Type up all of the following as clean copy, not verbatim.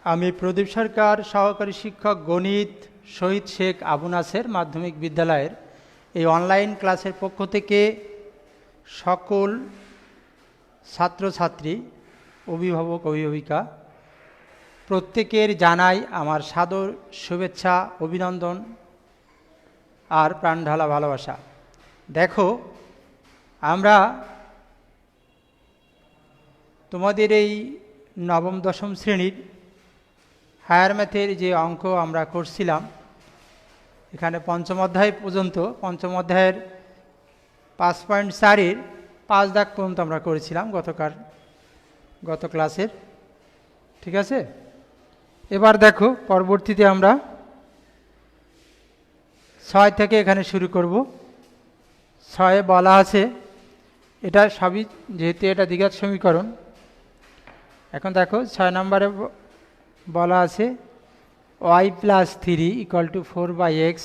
আমি প্রদীপ সরকার সহকারী শিক্ষক গণিত শহীদ শেখ আবু নাসের মাধ্যমিক বিদ্যালয়ের এই অনলাইন ক্লাসের পক্ষ থেকে সকল ছাত্রছাত্রী অভিভাবক অভিভাবিকা প্রত্যেকের জানাই আমার সাদর শুভেচ্ছা অভিনন্দন আর প্রাণঢালা ভালোবাসা। দেখো, আমরা তোমাদের এই নবম দশম শ্রেণীর হায়ার ম্যাথের যে অঙ্ক আমরা করছিলাম, এখানে পঞ্চম অধ্যায় পর্যন্ত, পঞ্চম অধ্যায়ের 5.4-এর 5 দাগ পর্যন্ত আমরা করেছিলাম গত ক্লাসের। ঠিক আছে, এবার দেখো পরবর্তীতে আমরা 6 থেকে এখানে শুরু করব। 6-এ বলা আছে, এটা সবই যেহেতু এটা দ্বিঘাত সমীকরণ। এখন দেখো 6 নম্বরে বলা আছে y + 3 = 4/x,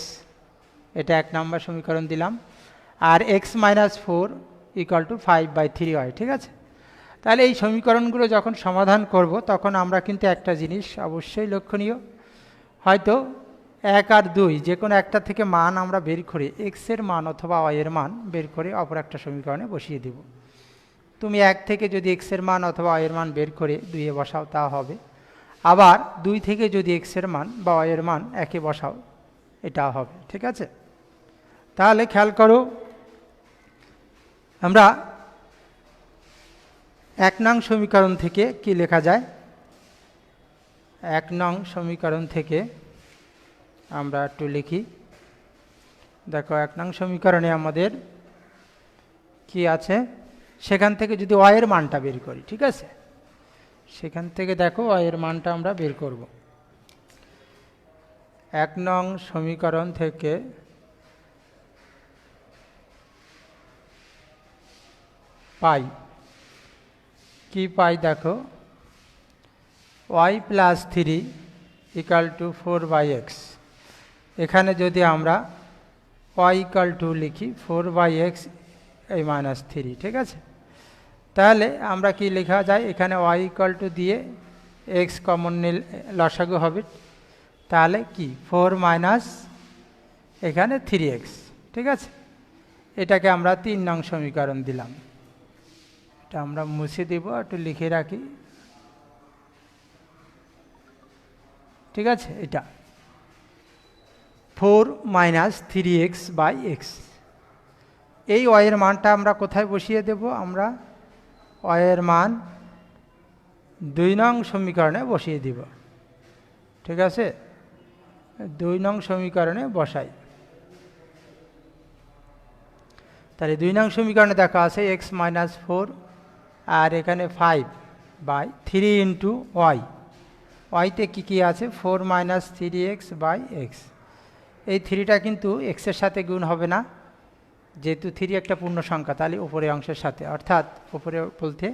এটা 1 নম্বর সমীকরণ দিলাম। আর x - 4 = 5/3y। ঠিক আছে, তাহলে এই সমীকরণগুলো যখন সমাধান করব তখন আমরা কিন্তু একটা জিনিস অবশ্যই লক্ষণীয়, হয়তো 1 আর 2 যে কোনো একটা থেকে মান আমরা বের করে x এর মান অথবা y এর মান বের করে অপর একটা সমীকরণে বসিয়ে দেব। তুমি 1 থেকে যদি x এর মান অথবা y এর মান বের করে 2-এ বসাও তা হবে, আবার 2 থেকে যদি x এর মান বা y এর মান 1-এ বসাও এটা হবে। ঠিক আছে, তাহলে খেয়াল করো, আমরা 1 নং সমীকরণ থেকে কি লেখা যায়। 1 নং সমীকরণ থেকে আমরা একটু লিখি। দেখো 1 নং সমীকরণে আমাদের কি আছে, সেখান থেকে যদি y এর মানটা বের করি, ঠিক আছে, সেখান থেকে দেখো y এর মানটা আমরা বের করব। 1 নং সমীকরণ থেকে পাই কি পাই, দেখো y + 3 = 4/x। এখানে যদি আমরা y = লিখি 4/x - 3, ঠিক আছে, তাহলে আমরা কি লেখা যায়, এখানে y = দিয়ে x কমন নিলে লসাগু হবে, তাহলে কি 4 - এখানে 3x। ঠিক আছে, এটাকে আমরা 3 নং সমীকরণ দিলাম। এটা আমরা মুছে দেব, একটু লিখে রাখি। ঠিক আছে, এটা 4 - 3x/x। এই y এর মানটা আমরা কোথায় বসিয়ে দেব, আমরা y এর মান 2 নং সমীকরণে বসিয়ে দিব। ঠিক আছে, 2 নং সমীকরণে বসাই। তাহলে 2 নং সমীকরণে দেখা আছে x - 4 আর এখানে 5/3 × y। y-তে কী আছে, 4 - 3x/x। এই 3টা কিন্তু x এর সাথে গুণ হবে না, যেহেতু 3 একটা পূর্ণ সংখ্যা, তাহলে উপরের অংশের সাথে, অর্থাৎ উপরে বলতে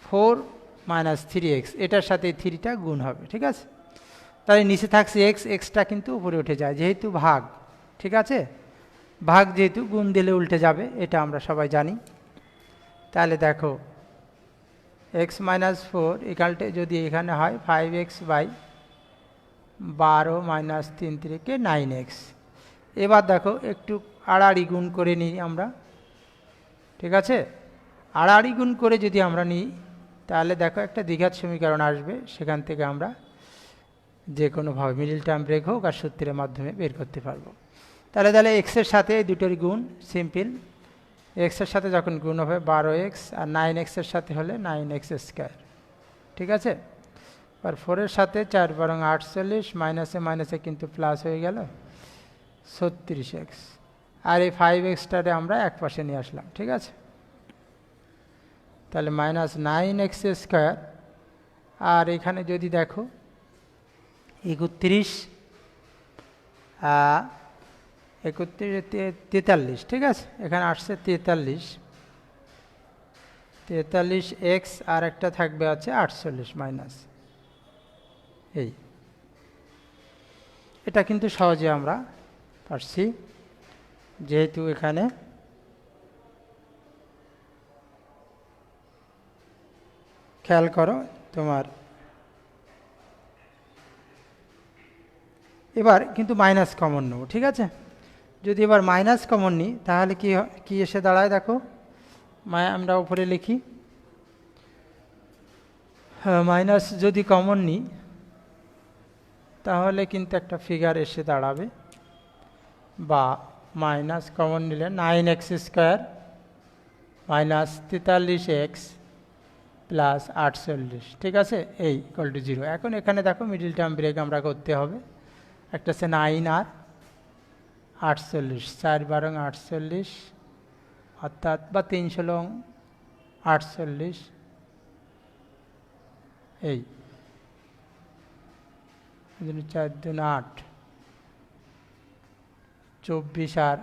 4 - 3x, এটার সাথে 3টা গুণ হবে। ঠিক আছে, তাহলে নিচে থাকছে x, xটা কিন্তু উপরে উঠে যায় যেহেতু ভাগ। ঠিক আছে, ভাগ যেহেতু গুণ দিলে উল্টে যাবে, এটা আমরা সবাই জানি। তাহলে দেখো x - 4 = যদি এখানে হয় 5x/12 - 3 × 9x। এবার দেখো একটু আড়াআড়ি গুণ করে নিই আমরা। ঠিক আছে, আড়াআড়ি গুণ করে যদি আমরা নিই তাহলে দেখো একটা দ্বিঘাত সমীকরণ আসবে, সেখান থেকে আমরা যে কোনোভাবে মিডল টার্ম ব্রেক হোক আর সূত্রের মাধ্যমে বের করতে পারবো। তাহলে এক্সের সাথে এই দুটোর গুণ সিম্পল, এক্সের সাথে যখন গুণ হবে 12x আর 9x-এর সাথে হলে 9x²। ঠিক আছে, আর 4-এর সাথে 4 × 48, মাইনাসে মাইনাসে কিন্তু প্লাস হয়ে গেল 36x, আর এই 5x-টারে আমরা এক পাশে নিয়ে আসলাম। ঠিক আছে, তাহলে -9x²। আর এখানে যদি দেখো 31 43, ঠিক আছে, এখানে আসছে 43x আর একটা থাকবে আছে 48 মাইনাস এই। এটা কিন্তু সহজে আমরা পারছি, যেহেতু এখানে খেয়াল করো তোমার এবার কিন্তু মাইনাস কমন নেব, ঠিক আছে। যদি এবার মাইনাস কমন নিই তাহলে কি এসে দাঁড়ায় দেখো, আমরা উপরে লিখি, মাইনাস যদি কমন নিই তাহলে কিন্তু একটা ফিগার এসে দাঁড়াবে, বা মাইনাস কমন নিলে 9x² মাইনাস 43x প্লাস 48, ঠিক আছে, এই ইকুয়াল টু 0। এখন এখানে দেখো মিডিল টার্ম ব্রেক আমরা করতে হবে, একটা আছে 9 আর 48, 4 12 48, অর্থাৎ বা 3 16 48, এই 4 2 8, 24 আর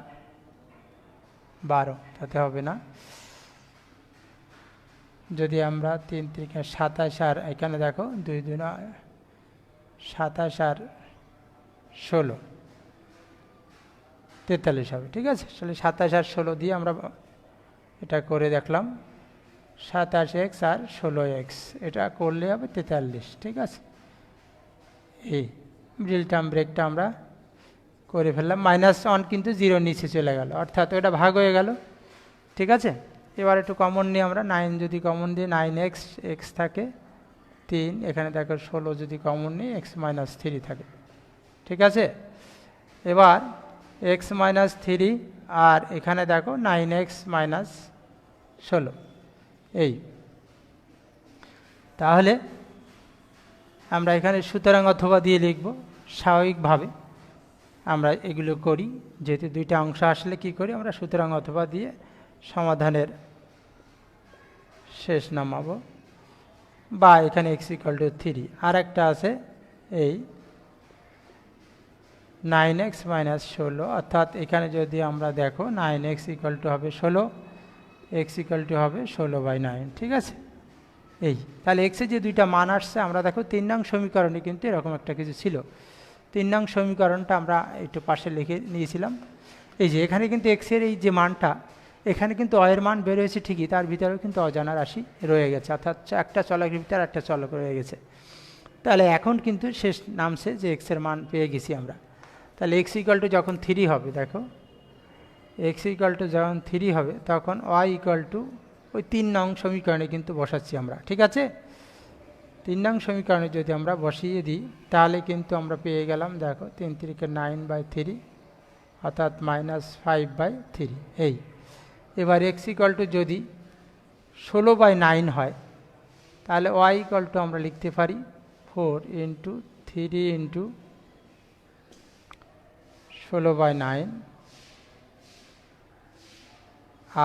12, তাতে হবে না। যদি আমরা 3 3 27 আর এখানে দেখো 2 2 27 আর 16 43 হবে, ঠিক আছে। তাহলে 27 আর 16 দিয়ে আমরা এটা করে দেখলাম, 27x আর 16x, এটা করলে হবে 43, ঠিক আছে। এই মিডল টার্ম ব্রেকটা আমরা করে ফেললাম। -1 কিন্তু 0 নিচে চলে গেল, অর্থাৎ ওটা ভাগ হয়ে গেল, ঠিক আছে। এবার একটু কমন নিয়ে আমরা 9 যদি কমন দিই 9x, x থাকে 3, এখানে দেখো 16 যদি কমন নিই x - 3 থাকে, ঠিক আছে। এবার x - 3 আর এখানে দেখো 9x - 16, এই। তাহলে আমরা এখানে সুতরাং অথবা দিয়ে লিখব, স্বাভাবিকভাবে আমরা এগুলো করি, যেহেতু দুইটা অংশ আসলে কি করি আমরা সুতরাং অথবা দিয়ে সমাধানের শেষ নামাবো, বা এখানে x = 3। আর একটা আছে এই 9x - 16, অর্থাৎ এখানে যদি আমরা দেখো 9x = হবে 16, x = হবে 16/9, ঠিক আছে। এই তাহলে এক্সের যে দুইটা মান আসছে, আমরা দেখো 3 নং সমীকরণে কিন্তু এরকম একটা কিছু ছিল। 3 নং সমীকরণটা আমরা একটু পাশে লিখে নিয়েছিলাম। এই যে এখানে কিন্তু এক্সের এই যে মানটা, এখানে কিন্তু অয়ের মান বের হয়েছে ঠিকই, তার ভিতরেও কিন্তু অজানা রাশি রয়ে গেছে, অর্থাৎ একটা চলকের ভিতরে একটা চলক রয়ে গেছে। তাহলে এখন কিন্তু শেষ নামছে যে এক্সের মান পেয়ে গেছি আমরা। তাহলে x = যখন 3 হবে, দেখো x = যখন 3 হবে তখন y = ওই 3 নং সমীকরণে কিন্তু বসাচ্ছি আমরা, ঠিক আছে। 3 নং সমীকরণে যদি আমরা বসিয়ে দিই তাহলে কিন্তু আমরা পেয়ে গেলাম, দেখো 3 3 9/3, অর্থাৎ -5/3, এই। এবার x = যদি 16/9 হয় তাহলে y = আমরা লিখতে পারি 4 × 3 × 16/9,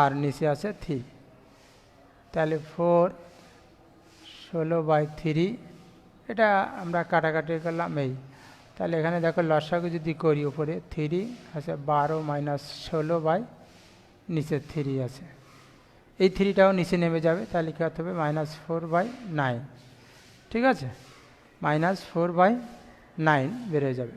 আর নিচে আছে 3, তাহলে 4 16/3, এটা আমরা কাটাকাটি করলাম, এই। তাহলে এখানে দেখো লসাগু যদি করি, উপরে 3 আছে 12 - 16 নিচে 3 আছে, এই 3টাও নিচে নেমে যাবে, তাহলে কী হবে -4/9, ঠিক আছে, -4/9 বেড়ে যাবে।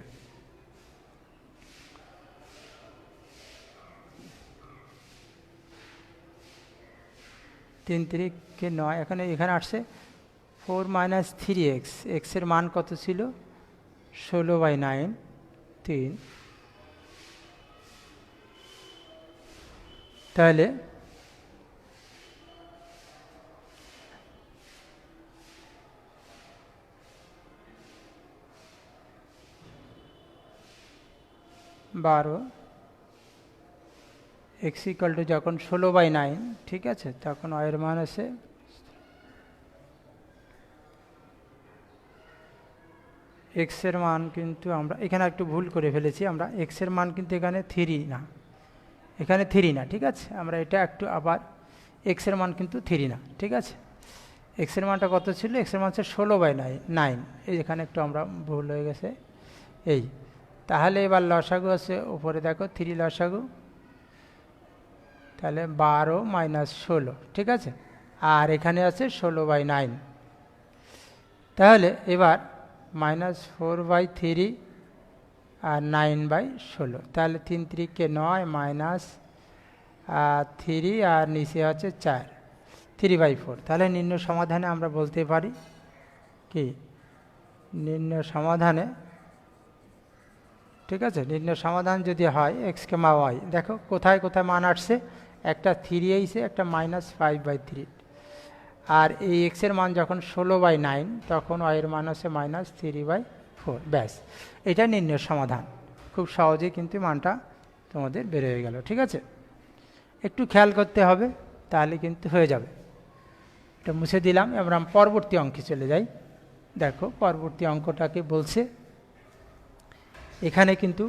3 3 9, এখানে আসছে 4 - 3x, এক্সের মান কত ছিল 16/9, 3, তাহলে বারো, x = যখন 16/9, ঠিক আছে, তখন y এর মান আছে x এর মান কিন্তু আমরা এখানে একটু ভুল করে ফেলেছি, আমরা x এর মান কিন্তু এখানে 3 না, এখানে 3 না, ঠিক আছে। আমরা এটা একটু আবার, x এর মান কিন্তু 3 না, ঠিক আছে। x এর মানটা কত ছিল, x এর মান হচ্ছে 16/9, এই এখানে একটু আমরা ভুল হয়ে গেছে, এই। তাহলে এবার লসাগু আছে, উপরে দেখো 3 লসাগু, তাহলে 12 - 16, ঠিক আছে, আর এখানে আছে 16/9, তাহলে এবার -4/3 আর 9/16, তাহলে 3 3 9 -3 আর নিচে আছে 4, 3/4। তাহলে নির্ণয় সমাধানে আমরা বলতে পারি কি, নির্ণয় সমাধানে ঠিক আছে, নির্ণয় সমাধান যদি হয় এক্স কেমা ওয়াই, দেখো কোথায় কোথায় মান আসছে, একটা 3 আইছে, একটা -5/3, আর এই এক্সের মান যখন 16/9 তখন ওয়াইয়ের মান হচ্ছে -3/4। ব্যাস, এটা নির্ণয় সমাধান। খুব সহজেই কিন্তু মানটা তোমাদের বের হয়ে গেল। ঠিক আছে, একটু খেয়াল করতে হবে, তাহলে কিন্তু হয়ে যাবে। এটা মুছে দিলাম, আমরা পরবর্তী অঙ্কে চলে যাই। দেখো পরবর্তী অঙ্কটাকে বলছে, এখানে কিন্তু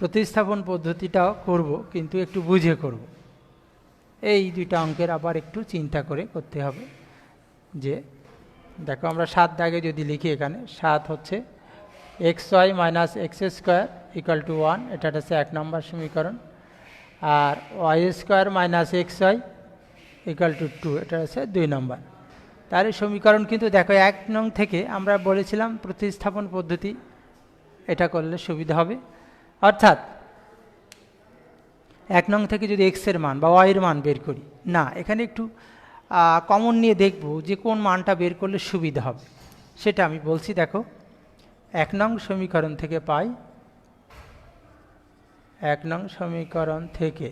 প্রতিস্থাপন পদ্ধতিটাও করব, কিন্তু একটু বুঝে করব। এই দুইটা অঙ্কের আবার একটু চিন্তা করে করতে হবে। যে দেখো আমরা 7 দাগে যদি লিখি, এখানে 7 হচ্ছে xy - x² = 1, এটা হচ্ছে 1 নম্বর সমীকরণ। আর y² - xy = 2, এটা হচ্ছে 2 নম্বর। তার এই সমীকরণ কিন্তু দেখো 1 নং থেকে আমরা বলেছিলাম প্রতিস্থাপন পদ্ধতি, এটা করলে সুবিধা হবে। অর্থাৎ 1 নং থেকে যদি এক্সের মান বা ওয়াইয়ের মান বের করি, না এখানে একটু কমন নিয়ে দেখব যে কোন মানটা বের করলে সুবিধা হবে, সেটা আমি বলছি। দেখো 1 নং সমীকরণ থেকে পাই, 1 নং সমীকরণ থেকে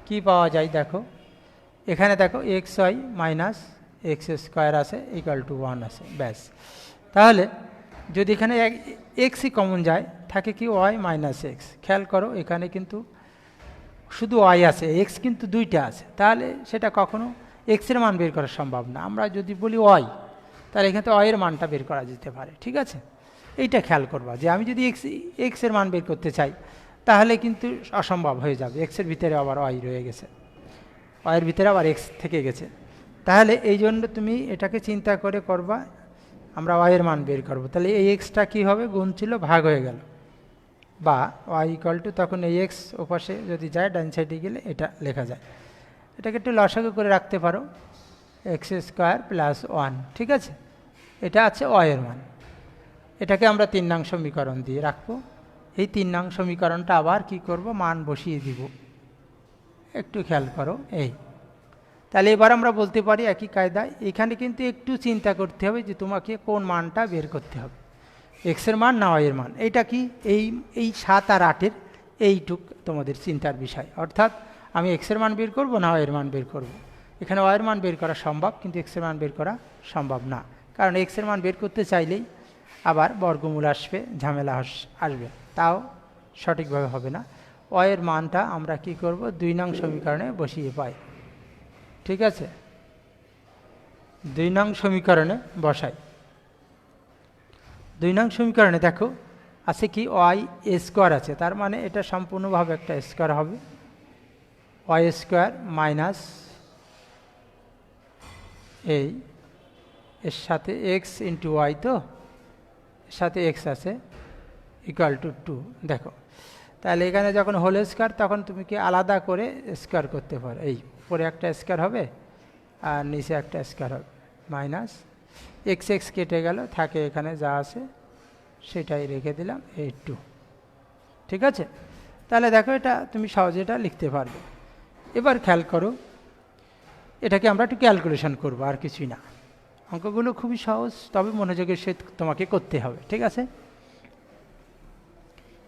কি পাওয়া যায়, দেখো এখানে দেখো xy - x² আছে = 1 আছে। ব্যাস, তাহলে যদি এখানে এক্সই কমন যায়, থাকে কি ওয়াই - x। খেয়াল করো এখানে কিন্তু শুধু ওয়াই আছে, এক্স কিন্তু দুইটা আছে, তাহলে সেটা কখনো এক্সের মান বের করা সম্ভব না। আমরা যদি বলি ওয়াই, তাহলে এখানে ওয়াইয়ের মানটা বের করা যেতে পারে। ঠিক আছে, এইটা খেয়াল করবা যে আমি যদি এক্সের মান বের করতে চাই, তাহলে কিন্তু অসম্ভব হয়ে যাবে। এক্সের ভিতরে আবার ওয়াই রয়ে গেছে, ওয়াইয়ের ভিতরে আবার এক্স থেকে গেছে। তাহলে এই জন্য তুমি এটাকে চিন্তা করে করবা, আমরা ওয়াইয়ের মান বের করব, তাহলে এই এক্সটা কী হবে, গুণ ছিল ভাগ হয়ে গেল, বা ওয়াই = তখন এই এক্স ওপাশে যদি যায়, ডান সাইডে গেলে এটা লেখা যায়। এটাকে একটু লসাগু করে রাখতে পারো, x² + 1। ঠিক আছে, এটা আছে ওয়াইয়ের মান। এটাকে আমরা 3 নং সমীকরণ দিয়ে রাখবো। এই 3 নং সমীকরণটা আবার কি করব, মান বসিয়ে দিব। একটু খেয়াল করো, এই তাহলে এবার আমরা বলতে পারি একই কায়দায়, এখানে কিন্তু একটু চিন্তা করতে হবে যে তোমাকে কোন মানটা বের করতে হবে, এক্সের মান না ওয়াইয়ের মান। এইটা কি, এই 7 আর 8-এর এইটুক তোমাদের চিন্তার বিষয়। অর্থাৎ আমি এক্সের মান বের করব না ওয়াইয়ের মান বের করব। এখানে ওয়াইয়ের মান বের করা সম্ভব, কিন্তু এক্সের মান বের করা সম্ভব না, কারণ এক্সের মান বের করতে চাইলেই আবার বর্গমূল আসবে, ঝামেলা আসবে, তাও সঠিকভাবে হবে না। ওয়াইয়ের মানটা আমরা কি করব, 2 নং সমীকরণে বসিয়ে পাই। ঠিক আছে, 2 নং সমীকরণে বসাই। 2 নং সমীকরণে দেখো আছে কি, y² আছে, তার মানে এটা সম্পূর্ণভাবে একটা স্কোয়ার হবে, y² - এই এর সাথে x × y, তো এর সাথে x আছে = 2। দেখো তাহলে এখানে যখন হোল স্কোয়ার, তখন তুমি কি আলাদা করে স্কোয়ার করতে পারো, এই উপরে একটা স্কোয়ার হবে আর নিচে একটা স্কোয়ার হবে, -x কেটে গেল, থাকে এখানে যা আছে সেটাই রেখে দিলাম, এই 2। ঠিক আছে, তাহলে দেখো এটা তুমি সহজে এটা লিখতে পারবে। এবার খেয়াল করো, এটাকে আমরা একটু ক্যালকুলেশন করব, আর কিছুই না। অঙ্কগুলো খুবই সহজ, তবে মনোযোগের সহিত তোমাকে করতে হবে। ঠিক আছে,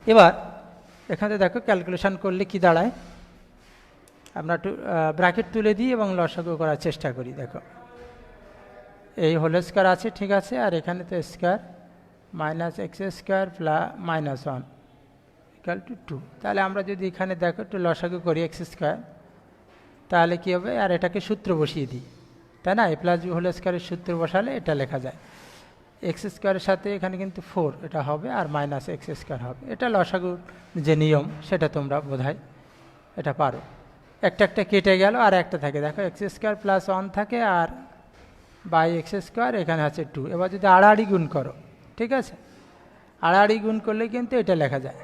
এবার এখানে দেখো ক্যালকুলেশন করলে কি দাঁড়ায়, আমরা একটু ব্র্যাকেট তুলে দিই এবং লসাগু করার চেষ্টা করি। দেখো এই হোল স্কোয়ার আছে, ঠিক আছে, আর এখানে তো স্কোয়ার -x² + -1 = 2। তাহলে আমরা যদি এখানে দেখো একটু লসাগু করি x², তাহলে কী হবে, আর এটাকে সূত্র বসিয়ে দিই, তাই না, a + b হোল স্কোয়ারের সূত্র বসালে এটা লেখা যায়। x² সাথে এখানে কিন্তু 4 এটা হবে, আর -x² হবে। এটা লসাগুর যে নিয়ম সেটা তোমরা বোধহয় এটা পারো। একটা একটা কেটে গেল, আর একটা থাকে, দেখো x² + 1 থাকে, আর x² এখানে আছে 2। এবার যদি আড়াআড়ি গুণ করো, ঠিক আছে, আড়াআড়ি গুণ করলে কিন্তু এটা লেখা যায়,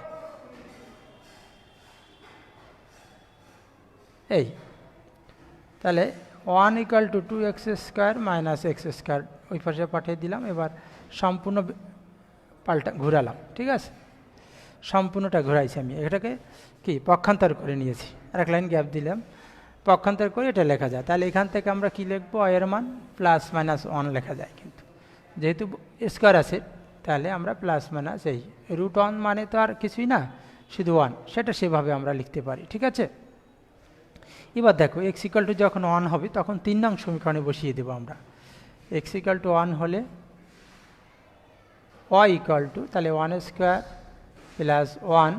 এই তাহলে 1 = 2x² - x², ওই পাশে পাঠিয়ে দিলাম। এবার সম্পূর্ণ পাল্টা ঘোরালাম, ঠিক আছে, সম্পূর্ণটা ঘোরাইছি আমি, এটাকে কি পক্ষান্তর করে নিয়েছি, আর এক লাইন গ্যাপ দিলাম, পক্ষান্তর করে এটা লেখা যায়। তাহলে এখান থেকে আমরা কি লিখবো, এর মান +-1 লেখা যায়, কিন্তু যেহেতু স্কোয়ার আছে তাহলে আমরা প্লাস মাইনাস এই রুট 1 মানে তো আর কিছুই না, শুধু 1, সেটা সেভাবে আমরা লিখতে পারি। ঠিক আছে, এবার দেখো এক্স ইকাল টু যখন 1 হবে তখন 3 নং সমীকরণে বসিয়ে দেবো আমরা। এক্স ইকাল টু 1 হলে ওয়াই ইকাল টু, তাহলে 1 স্কোয়ার প্লাস 1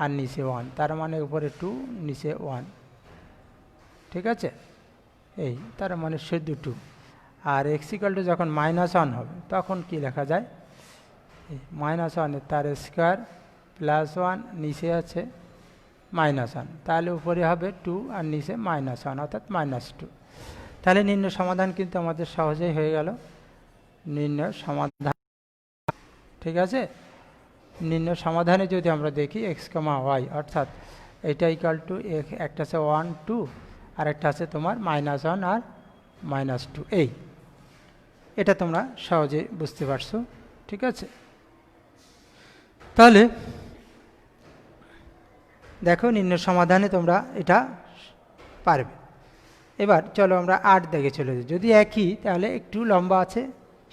আর নিচে 1, তার মানে উপরে 2 নিচে 1। ঠিক আছে, এই তার মানে শুধু 2। আর এক্স ইকাল টু যখন -1 হবে তখন কি লেখা যায়, -1 তার স্কোয়ার প্লাস 1 নিচে আছে -1, তাহলে উপরে হবে 2 আর নিচে -1 অর্থাৎ -2। তাহলে নির্ণয় সমাধান কিন্তু আমাদের সহজেই হয়ে গেল। নির্ণয় সমাধান, ঠিক আছে, নির্ণয় সমাধানে যদি আমরা দেখি x, y, অর্থাৎ এটা ইকাল টু একটা আছে 1 2 আর একটা আছে তোমার -1 আর -2, এটা তোমরা সহজে বুঝতে পারছো। ঠিক আছে, তাহলে দেখো নির্ণয় সমাধানে তোমরা এটা পারবে। এবার চলো আমরা 8 দেখে চলে যাই। যদি একই তাহলে একটু লম্বা আছে,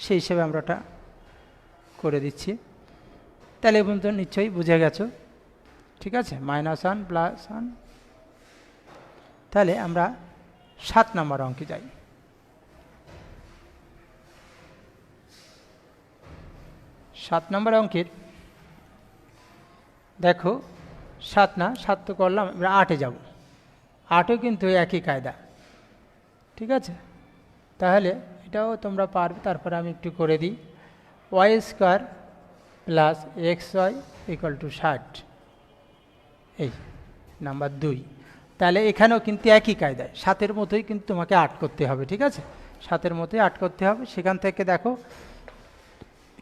সেই হিসেবে আমরা ওটা করে দিচ্ছি। তাহলে এই পর্যন্ত নিশ্চয়ই বুঝে গেছো। ঠিক আছে, -1 + 1। তাহলে আমরা 7 নম্বর অঙ্কে যাই। 7 নম্বর অঙ্কের দেখো 7 না 7 তো করলাম, এবার 8-এ যাব। 8ও কিন্তু একই কায়দা। ঠিক আছে, তাহলে এটাও তোমরা পারবে। তারপরে আমি একটু করে দিই, y² plus xy equal to 60, এই নাম্বার 2। তাহলে এখানেও কিন্তু একই কায়দায় 7-এর মতোই কিন্তু তোমাকে 8 করতে হবে। ঠিক আছে, 7-এর মতোই 8 করতে হবে। সেখান থেকে দেখো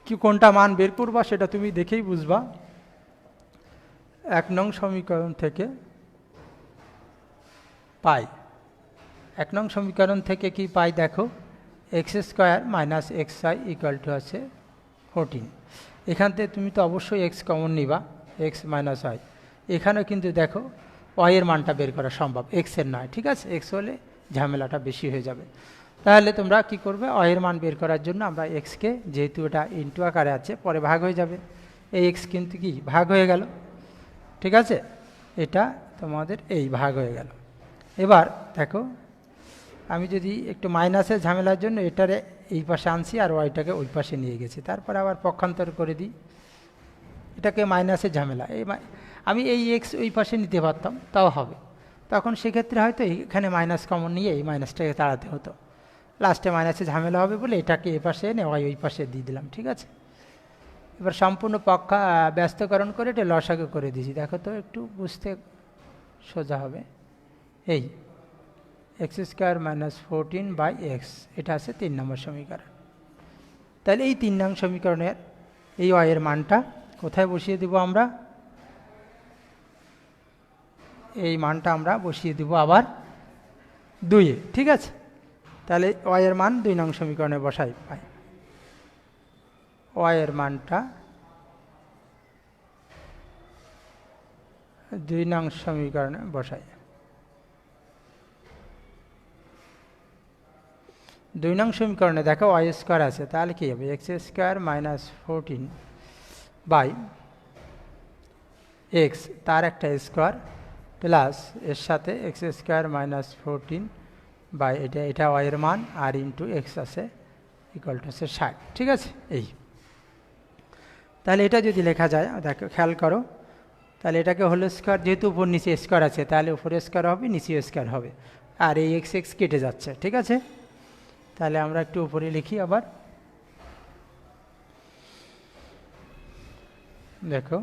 কি কোনটা মান বের করবা সেটা তুমি দেখেই বুঝবা। 1 নং সমীকরণ থেকে পাই, 1 নং সমীকরণ থেকে কি পাই দেখো, x² - xy ইকুয়াল টু আছে 14। এখান থেকে তুমি তো অবশ্যই x কমন নিবা, x - y। এখানেও কিন্তু দেখো y এর মানটা বের করা সম্ভব, x এর নয়। ঠিক আছে, x হলে ঝামেলাটা বেশি হয়ে যাবে। তাহলে তোমরা কি করবে, y এর মান বের করার জন্য আমরা x-কে, যেহেতু এটা ইনটু আকারে আছে পরে ভাগ হয়ে যাবে, এই x কিন্তু কি ভাগ হয়ে গেল। ঠিক আছে, এটা তোমাদের এই ভাগ হয়ে গেল। এবার দেখো আমি যদি একটু মাইনাসের ঝামেলার জন্য এটারে এই পাশে আনছি আর ওয়াইটাকে ওই পাশে নিয়ে গেছি, তারপর আবার পক্ষান্তর করে দিই, এটাকে মাইনাসের ঝামেলা। আমি এই এক্স ওই পাশে নিতে পারতাম, তাও হবে। তখন সেক্ষেত্রে হয়তো এখানে মাইনাস কমন নিয়ে এই মাইনাসটাকে তাড়াতে হতো। লাস্টে মাইনাসে ঝামেলা হবে বলে এটাকে এ পাশে এনে ওয়াই ওই পাশে দিয়ে দিলাম। ঠিক আছে, এবার সম্পূর্ণ ব্যস্তকরণ করে এটা লসাগু করে দিয়েছি। দেখো তো একটু বুঝতে সোজা হবে। এই x² - 14/x, এটা আছে 3 নম্বর সমীকরণ। তাহলে এই 3 নং সমীকরণের এই y এর মানটা কোথায় বসিয়ে দেব আমরা, এই মানটা আমরা বসিয়ে দেব আবার 2-এ। ঠিক আছে, তাহলে y এর মান 2 নং সমীকরণে বসাই পাই, y এর মানটা 2 নং সমীকরণে বসাই। 2 নং সমীকরণে দেখো y² আছে, তাহলে কি হবে, x² - 14/x, তার একটা স্কোয়ার প্লাস এর সাথে x² - 14 বাই এটা y এর মান আর ইন্টু x আছে ইকুয়াল টু আছে 60। ঠিক আছে, এই তাহলে এটা যদি লেখা যায়, দেখো খেয়াল করো, তাহলে এটাকে হোল স্কোয়ার, যেহেতু উপর নিচে স্কোয়ার আছে তাহলে উপরে স্কোয়ার হবে নিচে স্কোয়ার হবে, আর এই x কেটে যাচ্ছে। ঠিক আছে, তাহলে আমরা একটু উপরে লিখি আবার, দেখো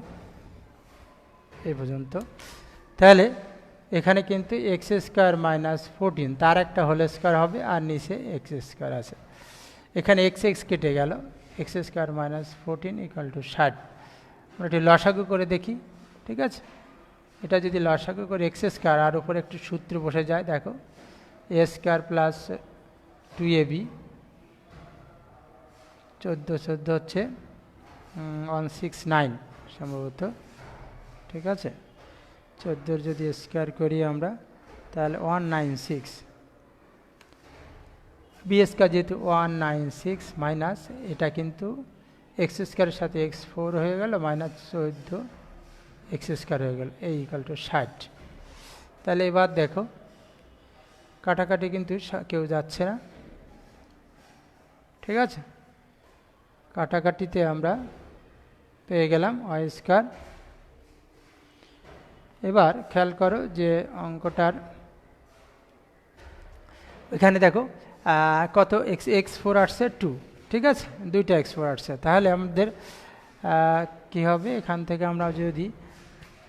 এই পর্যন্ত। তাহলে এখানে কিন্তু x² - 14, তার একটা হোল স্কোয়ার হবে আর নিচে x² আছে। এখানে x কেটে গেল, x² - 14 ইকুয়াল টু 60। আমরা একটু লসাগু করে দেখি। ঠিক আছে, এটা যদি লসাগু করে x² আর উপরে একটু সূত্র বসে যায়, দেখো a² প্লাস 2ab, 14 হচ্ছে 169 সম্ভবত। ঠিক আছে, 14 যদি স্কোয়ার করি আমরা তাহলে 196, b² যেহেতু 196 মাইনাস এটা কিন্তু এক্স স্কোয়ারের সাথে এক্স 4 হয়ে গেল, -14 এক্স স্কোয়ার হয়ে গেল, এই ইকুয়াল টু 60। তাহলে এবার দেখো কাটাকাটি কিন্তু কেউ যাচ্ছে না, ঠিক আছে। কাটাকাটিতে আমরা পেয়ে গেলাম ওয়াই স্কোয়ার। এবার খেয়াল করো যে অঙ্কটার এখানে দেখো কত x4 আসছে 2, ঠিক আছে, দুইটা x4 আসছে। তাহলে আমাদের কি হবে, এখান থেকে আমরা যদি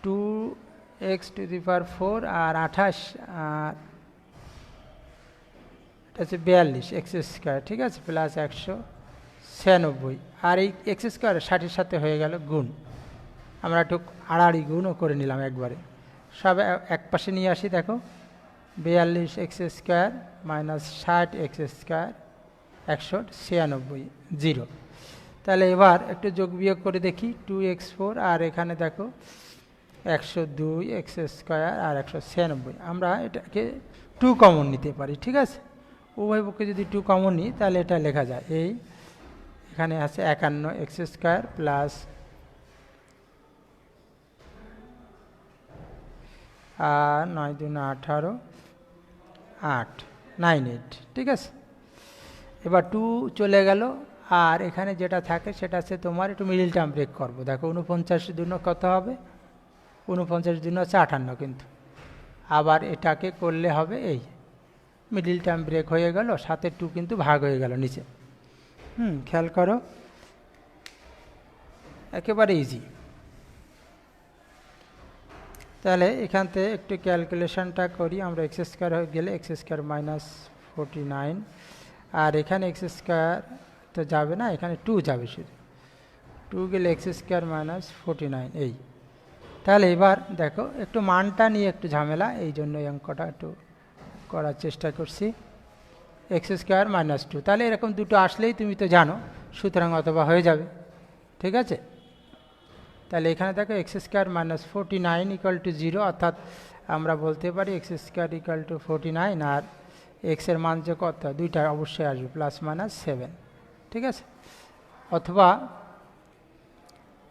2x⁴ আর 28 আর এটা হচ্ছে 42 এক্স স্কোয়ার, ঠিক আছে, প্লাস 196 আর এই এক্স স্কোয়ার 60-এর সাথে হয়ে গেল গুণ। আমরা একটু আড়াআড়ি গুণও করে নিলাম একবারে, সব এক পাশে নিয়ে আসি। দেখো 42 x square minus 60 x square 196 0। তাহলে এবার একটু যোগ বিয়োগ করে দেখি, 2x4 আর এখানে দেখো 102 এক্স স্কোয়ার আর 196। আমরা এটাকে 2 কমন নিতে পারি, ঠিক আছে। উভয় পক্ষে যদি 2 কমন নিই তাহলে এটা লেখা যায় এই এখানে আছে 51 এক্স স্কোয়ার প্লাস আর 9 2 18 8 98, ঠিক আছে। এবার 2 চলে গেল, আর এখানে যেটা থাকে সেটা আছে তোমার একটু মিডিল টার্ম ব্রেক করবো। দেখো 49 দুনো কত হবে, 49 দুনো হচ্ছে 58, কিন্তু আবার এটাকে করলে হবে এই মিডিল টার্ম ব্রেক হয়ে গেল, সাথে 2 কিন্তু ভাগ হয়ে গেল নিচে। খেয়াল করো, একেবারে ইজি। তাহলে এখান থেকে একটু ক্যালকুলেশনটা করি আমরা। এক্স স্কোয়ার হয়ে গেলে এক্স স্কোয়ার -49, আর এখানে এক্স স্কোয়ার তো যাবে না, এখানে 2 যাবে, শুধু 2 গেলে এক্স স্কোয়ার -49 এই। তাহলে এবার দেখো একটু মানটা নিয়ে একটু ঝামেলা, এই জন্য এই অঙ্কটা একটু করার চেষ্টা করছি। এক্স স্কোয়ার -2, তাহলে এরকম দুটো আসলেই তুমি তো জানো, সুতরাং অথবা হয়ে যাবে, ঠিক আছে। তাহলে এখানে দেখো এক্স স্কোয়ার -49 = 0, অর্থাৎ আমরা বলতে পারি এক্স স্কোয়ার = 49, আর এক্সের মান যে কত, দুইটা অবশ্যই আসবে +-7, ঠিক আছে। অথবা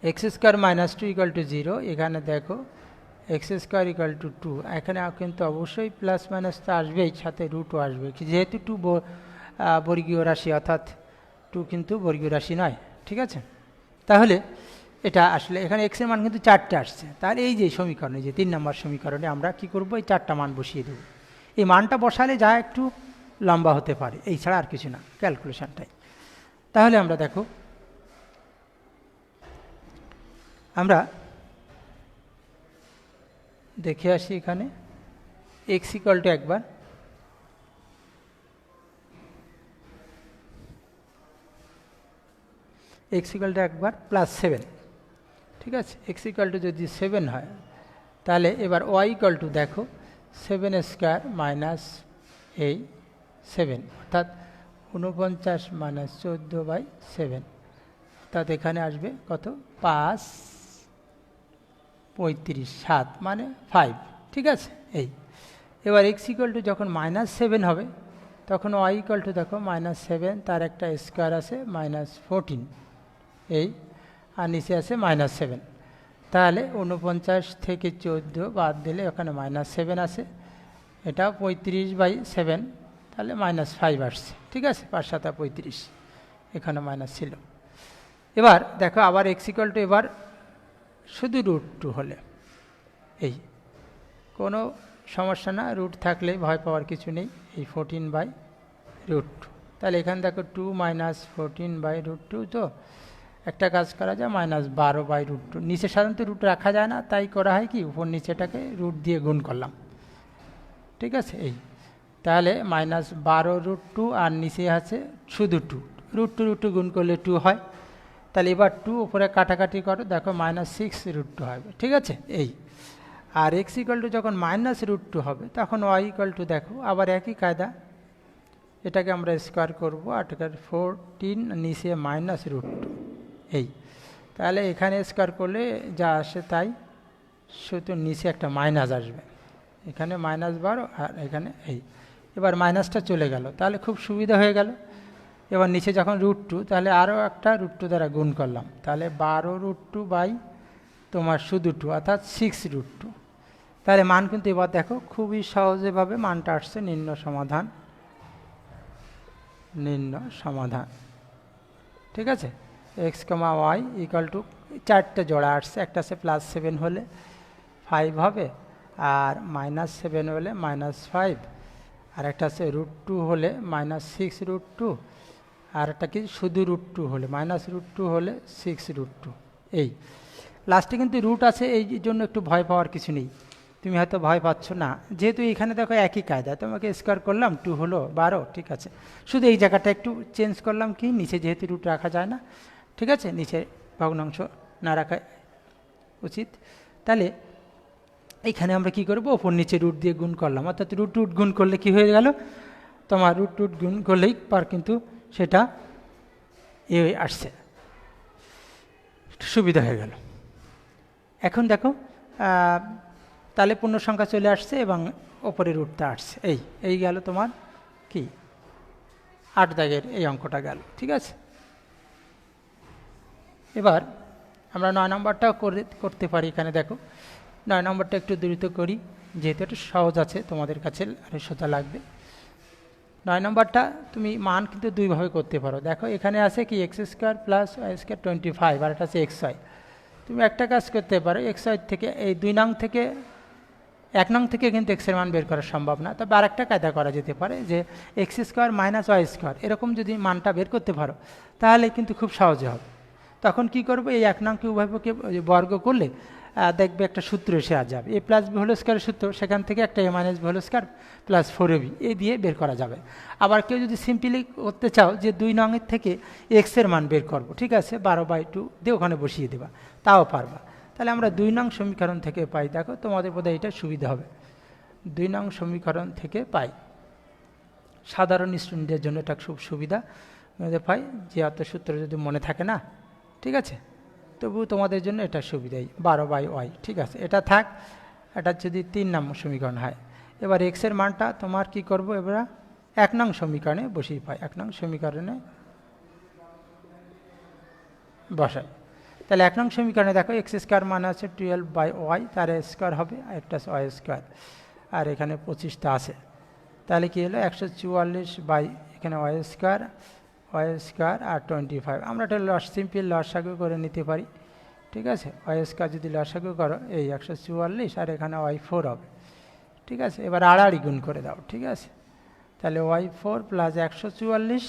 এক্স স্কোয়ার -2 = 0, এখানে দেখো এক্স স্কোয়ার = 2, এখানে কিন্তু অবশ্যই প্লাস মাইনাস তো আসবেই, সাথে রুটও আসবে, যেহেতু 2 বর্গীয় রাশি, অর্থাৎ 2 কিন্তু বর্গীয় রাশি নয়, ঠিক আছে। তাহলে এটা আসলে এখানে এক্সের মান কিন্তু 4টে আসছে, তাহলে এই যে সমীকরণে, যে 3 নম্বর সমীকরণে আমরা কি করব, এই 4টা মান বসিয়ে দেব। এই মানটা বসালে যা একটু লম্বা হতে পারে, এই ছাড়া আর কিছু না, ক্যালকুলেশনটাই। তাহলে আমরা দেখো আমরা দেখে আসি, এখানে এক্স = একবার এক্স = একবার +7, ঠিক আছে। এক্স = যদি 7 হয়, তাহলে এবার ওয়াই = দেখো 7² - এই 7, অর্থাৎ 49 - 14/7, অর্থাৎ এখানে আসবে কত, 5 35 7 মানে 5, ঠিক আছে। এই এবার এক্স = যখন -7 হবে, তখন ওয়াই = দেখো -7, তার একটা স্কোয়ার আছে -14 এই, আর নিচে আছে -7। তাহলে 49 থেকে 14 বাদ দিলে ওখানে -7 আছে, এটা 35/7, তাহলে -5 আসছে, ঠিক আছে। 5 7 35, এখানে মাইনাস ছিল। এবার দেখো আবার এক্স = এবার শুধু √2 হলে এই কোনো সমস্যা না, রুট থাকলে ভয় পাওয়ার কিছু নেই, এই 14/√2। তাহলে এখানে দেখো 2 - 14/√2, তো একটা কাজ করা যায়, -12/√2, নিচে সাধারণত রুট রাখা যায় না, তাই করা হয় কি, উপর নিচেটাকে রুট দিয়ে গুণ করলাম, ঠিক আছে। এই তাহলে -12√2, আর নিচে আছে শুধু 2, √2 গুণ করলে 2 হয়। তাহলে এবার 2 উপরে কাটাকাটি করো, দেখো -6√2 হবে, ঠিক আছে। এই আর এক্স = যখন -√2 হবে, তখন ওয়াই = দেখো আবার একই কায়দা, এটাকে আমরা স্কোয়ার করবো, 14 নিচে -√2 এই। তাহলে এখানে স্কোয়ার করলে যা আসে তাই, শুধু নিচে একটা মাইনাস আসবে, এখানে -12 আর এখানে এই। এবার মাইনাসটা চলে গেল, তাহলে খুব সুবিধা হয়ে গেল, এবার নিচে যখন √2, তাহলে আরও একটা √2 দ্বারা গুণ করলাম, তাহলে 12√2 বাই তোমার শুধু 2, অর্থাৎ 6√2। তাহলে মান কিন্তু এবার দেখো খুবই সহজেভাবে মানটা আসছে। নিম্ন সমাধান, ঠিক আছে। X comma Y equal to 4টে জোড়া আসছে, একটা আছে +7 হলে 5 হবে, আর -7 হলে -5, আর একটা আছে √2 হলে -6√2, আর একটা কি শুধু √2 হলে -√2 হলে 6√2। এই লাস্টে কিন্তু রুট আছে, এই জন্য একটু ভয় পাওয়ার কিছু নেই। তুমি হয়তো ভয় পাচ্ছ না, যেহেতু এখানে দেখো একই কায়দা, তোমাকে স্কোয়ার করলাম 2 হলো 12, ঠিক আছে। শুধু এই জায়গাটা একটু চেঞ্জ করলাম, কি নিচে যেহেতু রুট রাখা যায় না, ঠিক আছে, নিচে ভগ্নাংশ না রাখা উচিত। তাহলে এইখানে আমরা কি করব, ওপর নিচে রুট দিয়ে গুণ করলাম, অর্থাৎ রুট গুণ করলে কি হয়ে গেল, তোমার রুট গুণ করলেই পার কিন্তু সেটা আসছে, সুবিধা হয়ে গেল। এখন দেখো তাহলে পূর্ণ সংখ্যা চলে আসছে এবং ওপরে রুটটা আসছে। এই গেল তোমার কি 8 দাগের এই অঙ্কটা গেল, ঠিক আছে। এবার আমরা 9 নম্বরটাও করতে পারি। এখানে দেখো 9 নম্বরটা একটু দ্রুত করি, যেহেতু এটা সহজ আছে, তোমাদের কাছে আরও সোজা লাগবে। 9 নম্বরটা তুমি মান কিন্তু দুইভাবে করতে পারো। দেখো এখানে আছে কি x² + y² 25, আর এটা আছে xy। তুমি একটা কাজ করতে পারো, xy থেকে এই 2 নং থেকে 1 নং থেকে কিন্তু x এর মান বের করা সম্ভব না, তবে আরেকটা কায়দা করা যেতে পারে যে x² - y², এরকম যদি মানটা বের করতে পারো তাহলে কিন্তু খুব সহজে হবে। তখন কি করবো, এই 1 নংকে উভয়পক্ষে বর্গ করলে দেখবে একটা সূত্র এসে যাবে, a + b হোল স্কয়ারের সূত্র, সেখান থেকে একটা a - b whole square + 4ab এই দিয়ে বের করা যাবে। আবার কেউ যদি সিম্পলি করতে চাও যে 2 নংয়ের থেকে x এর মান বের করব, ঠিক আছে, 12/2 দিয়ে ওখানে বসিয়ে দেবা, তাও পারবা। তাহলে আমরা 2 নং সমীকরণ থেকে পাই, দেখো তোমাদের বোধহয় এটা সুবিধা হবে। 2 নং সমীকরণ থেকে পাই, সাধারণ স্টুডেন্টদের জন্য এটা খুব সুবিধা পাই, যে অত সূত্র যদি মনে থাকে না, ঠিক আছে, তবু তোমাদের জন্য এটা সুবিধাই, 12/y, ঠিক আছে, এটা থাক। এটা যদি 3 নং সমীকরণ হয়, এবার x এর মানটা তোমার কি করব, এবার 1 নং সমীকরণে বসিয়ে পাই, 1 নং সমীকরণে বসাই। তাহলে 1 নং সমীকরণে দেখো x² মান আছে 12/y, তার স্কোয়ার হবে, একটা y², আর এখানে 25টা আছে। তাহলে কি হলো 144 এখানে y² আর 25। আমরা এটা সিম্পল লসাগু করে নিতে পারি, ঠিক আছে। y² যদি লসাগু করো, এই 144 আর এখানে y4 হবে, ঠিক আছে। এবার আড়াআড়ি গুণ করে দাও, ঠিক আছে। তাহলে y4 + 144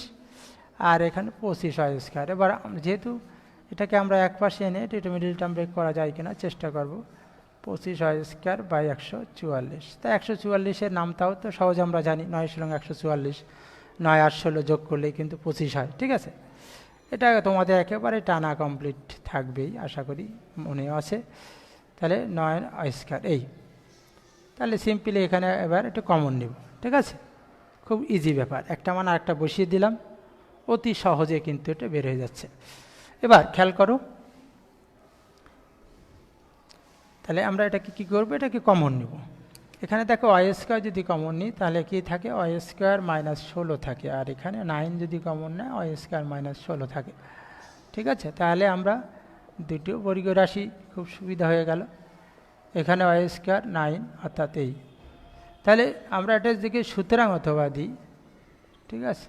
আর এখানে 25y²। এবার যেহেতু এটাকে আমরা এক পাশে এনে এটা মিডল টার্ম ব্রেক করা যায় কিনা চেষ্টা করব। 25y² / 144, তা 144-এর নামটাও তো সহজে আমরা জানি, 9 × 144, 9 আর 16 যোগ করলেই কিন্তু 25 হয়, ঠিক আছে। এটা তোমাদের একেবারে টানা কমপ্লিট থাকবেই, আশা করি মনেও আছে। তাহলে 9y², এই তাহলে সিম্পলি এখানে এবার একটু কমন নেব, ঠিক আছে, খুব ইজি ব্যাপার, একটা মান আরেকটা বসিয়ে দিলাম, অতি সহজে কিন্তু এটা বের হয়ে যাচ্ছে। এবার খেয়াল করো, তাহলে আমরা এটাকে কী করবো, এটাকে কমন নেব। এখানে দেখো y² যদি কমন নিই তাহলে কি থাকে, y² - 16 থাকে, আর এখানে 9 যদি কমন নেয় y² - 16 থাকে, ঠিক আছে। তাহলে আমরা দুটো বর্গ রাশি খুব সুবিধা হয়ে গেল, এখানে y² 9, অর্থাৎ এই। তাহলে আমরা এটার দিকে সুতরাং অথবা দিই, ঠিক আছে,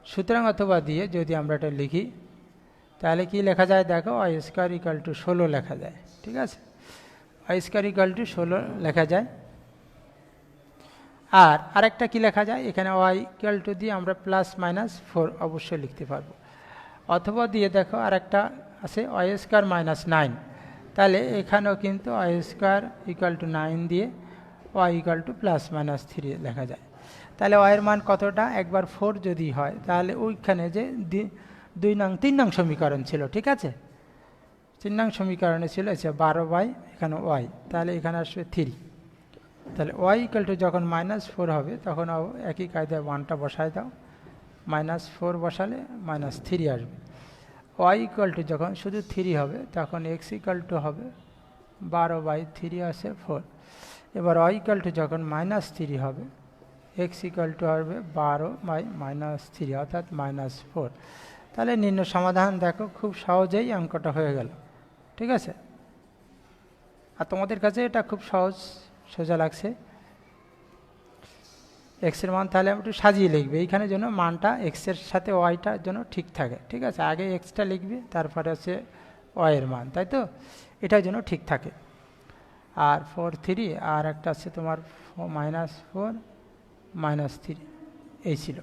সুতরাং অথবা দিয়ে যদি আমরা এটা লিখি তাহলে কি লেখা যায়, দেখো y² = 16 লেখা যায়, ঠিক আছে, y² = 16 লেখা যায়। আর আরেকটা কি লেখা যায়, এখানে y = দিয়ে আমরা +-4 অবশ্যই লিখতে পারবো, অথবা দিয়ে দেখো আরেকটা আছে y² - 9, তাহলে এখানেও কিন্তু y² = 9 দিয়ে y = +-3 লেখা যায়। তাহলে y এর মান কতটা, একবার 4 যদি হয় তাহলে ওইখানে যে 3 নং সমীকরণ ছিল, ঠিক আছে, 3 নং সমীকরণে ছিল 12 এখানে y, তাহলে এখানে আসবে 3। তাহলে y = যখন -4 হবে তখন একই কায়দায় 1টা বসায় দাও, -4 বসালে -3 আসবে। y = যখন শুধু 3 হবে তখন x = হবে 12/3 আছে 4। এবার y = যখন -3 হবে এক্স ইকুয়াল টু হবে 12/-3 অর্থাৎ -4। তাহলে নিম্ন সমাধান দেখো খুব সহজেই অঙ্কটা হয়ে গেল। ঠিক আছে, আর তোমাদের কাছে এটা খুব সহজ সোজা লাগছে। এক্সের মান তাহলে একটু সাজিয়ে লিখবে, এইখানে যেন মানটা এক্সের সাথে ওয়াইটার জন্য ঠিক থাকে। ঠিক আছে, আগে এক্সটা লিখবে, তারপরে হচ্ছে ওয়াইয়ের মান, তাই তো, এটার জন্য ঠিক থাকে। আর 4 3 আর একটা আছে তোমার -4 -3 এই ছিল।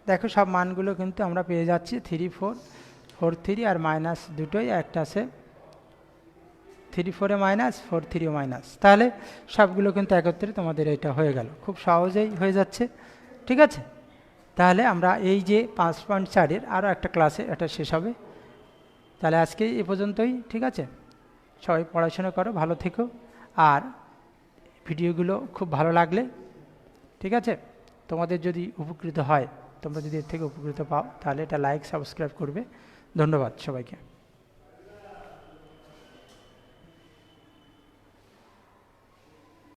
দেখো সব মানগুলো কিন্তু আমরা পেয়ে যাচ্ছি 3 4 4 3 আর মাইনাস দুটোই, একটা আছে 3 4 মাইনাস 4 3 মাইনাস, তাহলে সবগুলো কিন্তু একত্রে তোমাদের এটা হয়ে গেল, খুব সহজেই হয়ে যাচ্ছে। ঠিক আছে, তাহলে আমরা এই যে 5.4-এর আরও একটা ক্লাসে এটা শেষ হবে। তাহলে আজকে এ পর্যন্তই। ঠিক আছে, সবাই পড়াশোনা করো, ভালো থেকো। আর ভিডিওগুলো খুব ভালো লাগলে, ঠিক আছে, তোমাদের যদি উপকৃত হয়, তোমরা যদি এর থেকে উপকৃত পাও, তাহলে এটা লাইক সাবস্ক্রাইব করবে। ধন্যবাদ সবাইকে।